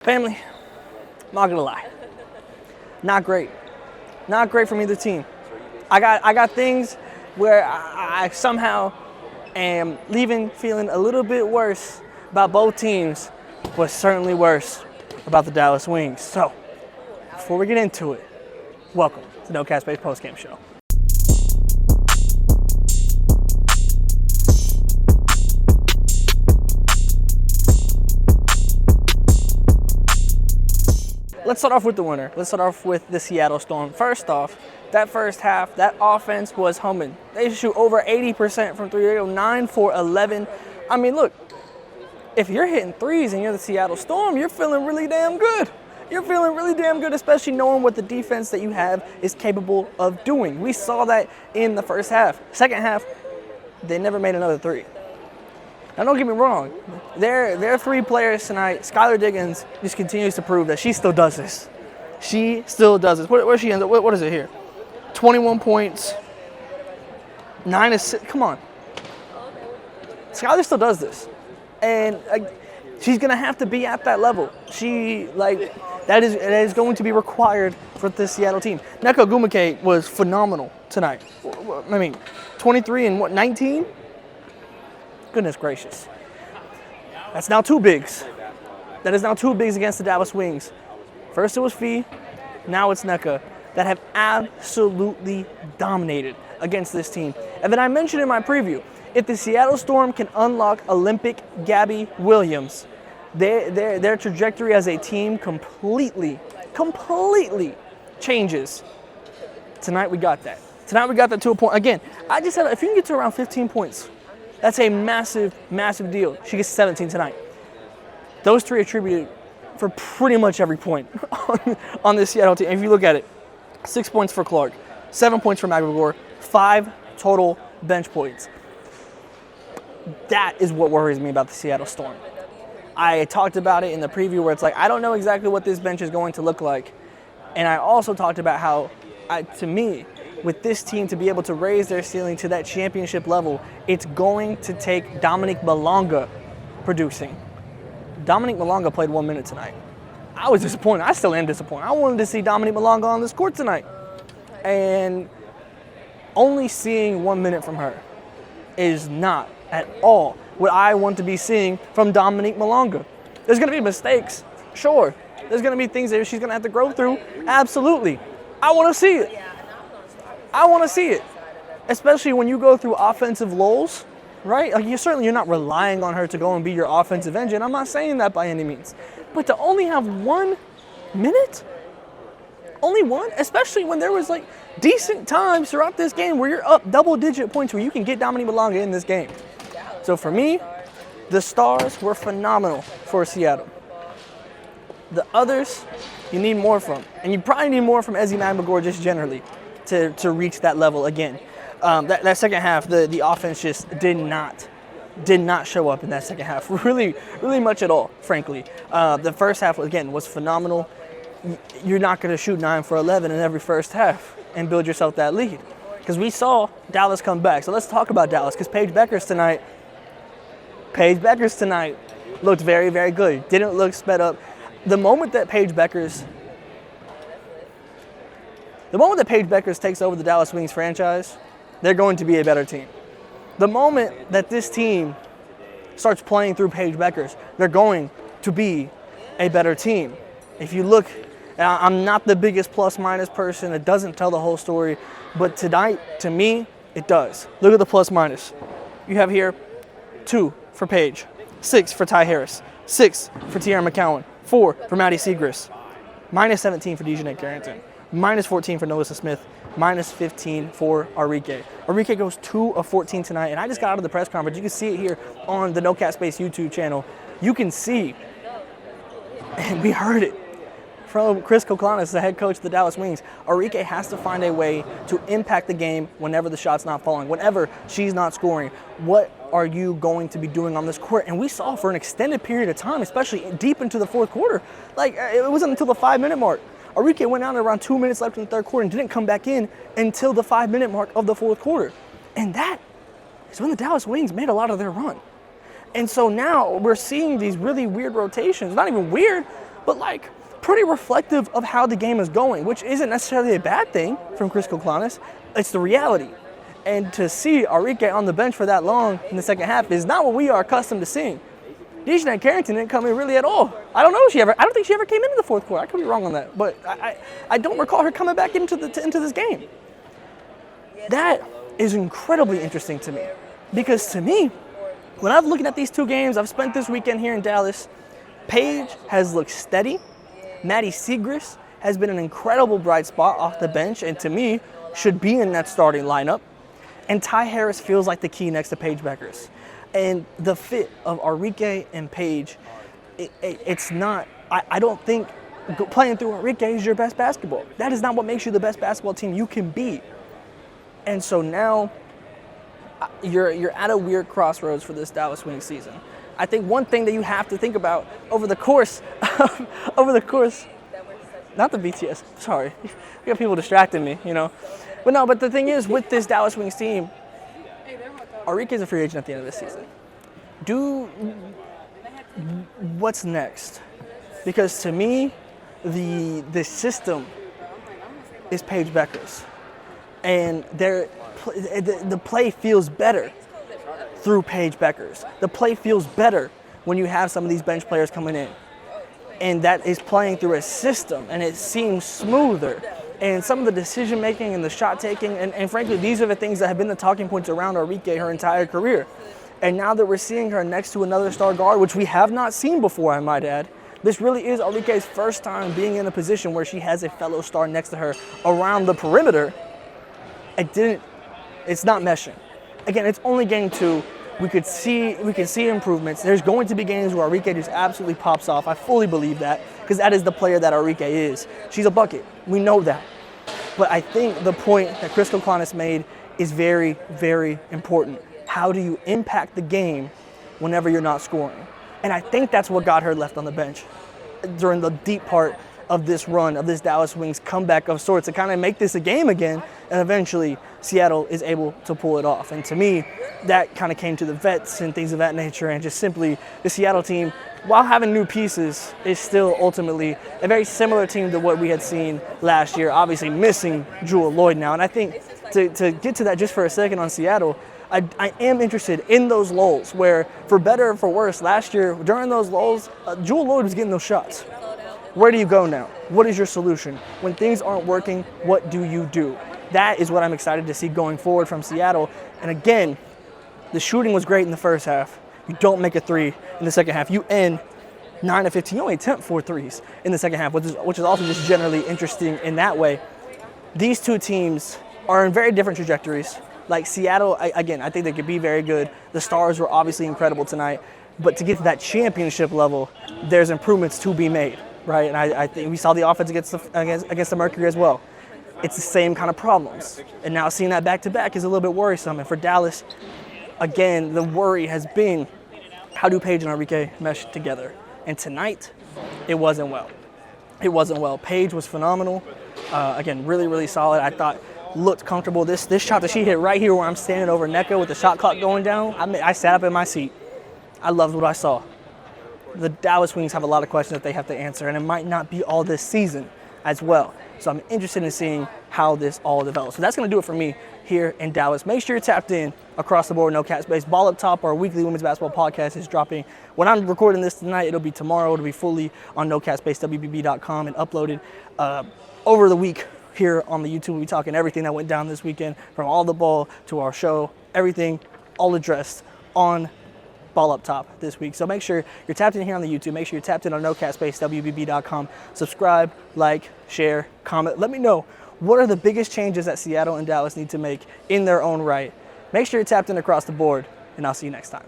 Family, I'm not gonna lie, not great. Not great from either team. I got things where I somehow am leaving feeling a little bit worse about both teams, but certainly worse about the Dallas Wings. So, before we get into it, welcome to No Cap Space Postgame Show. Let's start off with the winner. Let's start off with the Seattle Storm. First off, that first half, that offense was humming. They shoot over 80% from three. They go 9 for 11. I mean, look, if you're hitting threes and you're the Seattle Storm, you're feeling really damn good. You're feeling really damn good, especially knowing what the defense that you have is capable of doing. We saw that in the first half. Second half, they never made another three. Now, don't get me wrong. Their three players tonight, Skylar Diggins just continues to prove that she still does this. She still does this. Where she ends up? What is it here? 21 points, 9 assists. Come on. Skylar still does this. And she's going to have to be at that level. That is going to be required for this Seattle team. Neko Gumake was phenomenal tonight. I mean, 23 and 19? Goodness gracious. That's now two bigs. That is now two bigs against the Dallas Wings. First it was Fee, now it's Nneka, that have absolutely dominated against this team. And then I mentioned in my preview, if the Seattle Storm can unlock Olympic Gabby Williams, their trajectory as a team completely changes. Tonight we got that. Tonight we got that to a point. Again, I just said if you can get to around 15 points, that's a massive, massive deal. She gets 17 tonight. Those three attributed for pretty much every point on this Seattle team. If you look at it, 6 points for Clark, 7 points for McGregor, 5 total bench points. That is what worries me about the Seattle Storm. I talked about it in the preview where it's like, I don't know exactly what this bench is going to look like. And I also talked about how, to me, with this team to be able to raise their ceiling to that championship level, it's going to take Dominique Malonga producing. Dominique Malonga played 1 minute tonight. I was disappointed. I still am disappointed. I wanted to see Dominique Malonga on this court tonight. And only seeing 1 minute from her is not at all what I want to be seeing from Dominique Malonga. There's going to be mistakes, sure. There's going to be things that she's going to have to grow through, absolutely. I want to see it. I want to see it, especially when you go through offensive lulls, right? Like you're not relying on her to go and be your offensive engine. I'm not saying that by any means. But to only have 1 minute, only one, especially when there was like decent times throughout this game where you're up double-digit points where you can get Dominique Malonga in this game. So for me, the stars were phenomenal for Seattle. The others, you need more from. And you probably need more from Ezi McGregor just generally to reach that level again. That second half, the offense just did not show up in that second half really much at all, frankly. The first half, again, was phenomenal. You're not going to shoot 9 for 11 in every first half and build yourself that lead because we saw Dallas come back. So let's talk about Dallas because Paige Bueckers tonight looked very, very good. Didn't look sped up. The moment that Paige Bueckers takes over the Dallas Wings franchise, they're going to be a better team. The moment that this team starts playing through Paige Bueckers, they're going to be a better team. If you look, I'm not the biggest plus-minus person. It doesn't tell the whole story. But tonight, to me, it does. Look at the plus-minus. You have here 2 for Paige, 6 for Ty Harris, 6 for Tiara McCowan, 4 for Maddie Siegrist, minus 17 for Dejanay Carrington, minus 14 for Noah Smith, minus 15 for Arike. Arike goes 2 of 14 tonight, and I just got out of the press conference. You can see it here on the No Cap Space YouTube channel. You can see, and we heard it from Chris Koklanis, the head coach of the Dallas Wings. Arike has to find a way to impact the game whenever the shot's not falling, whenever she's not scoring. What are you going to be doing on this court? And we saw for an extended period of time, especially deep into the fourth quarter, like it wasn't until the 5-minute mark. Arike went out at around 2 minutes left in the third quarter and didn't come back in until the 5-minute mark of the fourth quarter. And that is when the Dallas Wings made a lot of their run. And so now we're seeing these really weird rotations. Not even weird, but like pretty reflective of how the game is going, which isn't necessarily a bad thing from Chris Koklanis. It's the reality. And to see Arike on the bench for that long in the second half is not what we are accustomed to seeing. Dejanay Carrington didn't come in really at all. I don't think she ever came into the fourth quarter. I could be wrong on that, but I don't recall her coming back into this game. That is incredibly interesting to me, because to me, when I'm looking at these two games, I've spent this weekend here in Dallas, Paige has looked steady. Maddie Siegrist has been an incredible bright spot off the bench, and to me, should be in that starting lineup. And Ty Harris feels like the key next to Paige Bueckers. And the fit of Arike and Paige, it's not, I don't think playing through Arike is your best basketball. That is not what makes you the best basketball team you can be. And so now you're at a weird crossroads for this Dallas Wings season. I think one thing that you have to think about over the course, not the BTS, sorry. We got people distracting me, you know. But the thing is, with this Dallas Wings team, Arike is a free agent at the end of this season. What's next? Because to me, the system is Paige Bueckers. And the play feels better through Paige Bueckers. The play feels better when you have some of these bench players coming in. And that is playing through a system, and it seems smoother. And some of the decision-making and the shot-taking, and frankly, these are the things that have been the talking points around Arike her entire career. And now that we're seeing her next to another star guard, which we have not seen before, I might add, this really is Arike's first time being in a position where she has a fellow star next to her around the perimeter. It's not meshing. Again, it's only game 2. We can see improvements. There's going to be games where Arike just absolutely pops off. I fully believe that, because that is the player that Arike is. She's a bucket. We know that. But I think the point that Chris Koklanis made is very, very important. How do you impact the game whenever you're not scoring? And I think that's what got her left on the bench during the deep part of this run, of this Dallas Wings comeback of sorts, to kind of make this a game again, and eventually Seattle is able to pull it off. And to me, that kind of came to the vets and things of that nature, and just simply the Seattle team, while having new pieces, is still ultimately a very similar team to what we had seen last year, obviously missing Jewel Lloyd now. And I think to get to that just for a second on Seattle, I am interested in those lulls where, for better or for worse, last year, during those lulls, Jewel Lloyd was getting those shots. Where do you go now? What is your solution? When things aren't working, what do you do? That is what I'm excited to see going forward from Seattle. And again, the shooting was great in the first half. You don't make a 3 in the second half. You end 9 of 15. You only attempt 4 threes in the second half, which is also just generally interesting in that way. These two teams are in very different trajectories. Like Seattle, again, I think they could be very good. The Stars were obviously incredible tonight. But to get to that championship level, there's improvements to be made, right? And I think we saw the offense against the Mercury as well. It's the same kind of problems. And now seeing that back-to-back is a little bit worrisome. And for Dallas, again, the worry has been, how do Paige and Arike mesh together? And tonight, it wasn't well. It wasn't well. Paige was phenomenal. Again, really, really solid. I thought looked comfortable. This shot that she hit right here where I'm standing over Nneka with the shot clock going down, I sat up in my seat. I loved what I saw. The Dallas Wings have a lot of questions that they have to answer, and it might not be all this season as well. So I'm interested in seeing how this all develops. So that's going to do it for me here in Dallas. Make sure you're tapped in across the board, No Cap Space. Ball Up Top, our weekly women's basketball podcast, is dropping. When I'm recording this tonight, it'll be tomorrow. It'll be fully on NoCapSpaceWBB.com and uploaded over the week here on the YouTube. We'll be talking everything that went down this weekend, from all the ball to our show, everything all addressed on Ball Up Top this week. So make sure you're tapped in here on the YouTube. Make sure you're tapped in on NoCapSpaceWBB.com. Subscribe, like, share, comment. Let me know, what are the biggest changes that Seattle and Dallas need to make in their own right? Make sure you're tapped in across the board, and I'll see you next time.